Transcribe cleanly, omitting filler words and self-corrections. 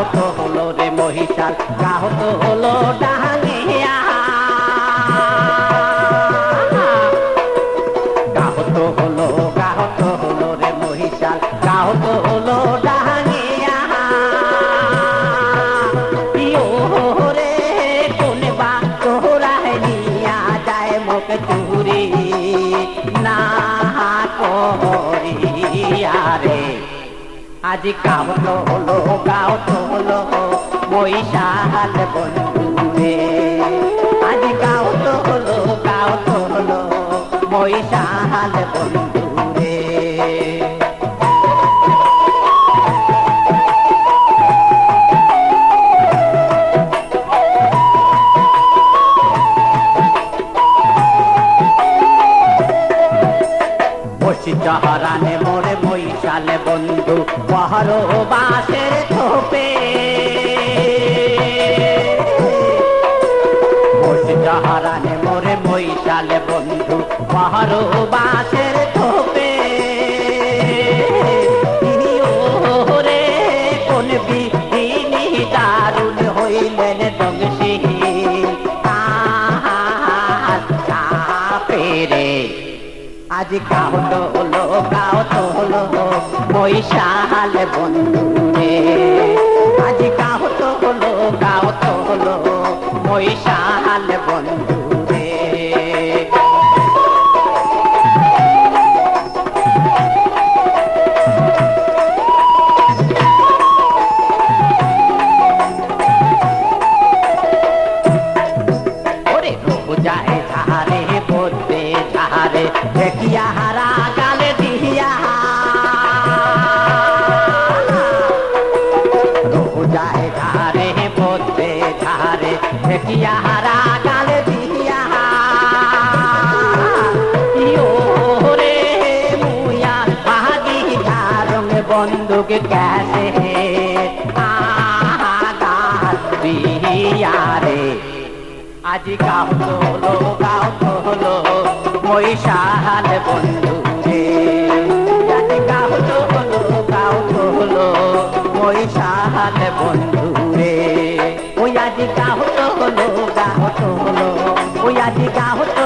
গাহত হলো রে মহিষাল গাহত হলো ডাঙ্গিয়া গাহত হলো রে মহিষাল গাহত হলো ডাঙ্গিয়া ইয়ো রে কোন বা তোরায় নিয়া যায় মুখ চুরি না করিয়া রে আজ গাহত হলো মহিষাল বন্ধু রে আজ গাহত হলো মহিষাল বন্ধু রে চাহারানে মোরে মহিষালে বন্ধু পাহাড়ো বাসের থোপে চাহারানে মোরে মহিষালে বন্ধু পাহাড়ো বাসের থোপে রে কোন বিধিনি দারুণ হইলেন দংশী পেরে আজ গাহত হলো মহিষাল বন্ধু রে আজ গাহত হলো মহিষাল বন্ধু রে ওরে রোগ যায় ঝারে বলতে ঝারে দেখিয়া হারা গালে দিয়া রোগ যায় ঝারে বলতে ঝারে দেখিয়া হারা গালে দিয়া রে মুয়া বাহাদি ঝারং বন্দুক ক্যাসে রে আজ গাহত হলো মহিষাল বন্ধু রে আজ গাহত হলো মহিষাল বন্ধু রে ওই আজ গাহত হলো ওই আজ গাহত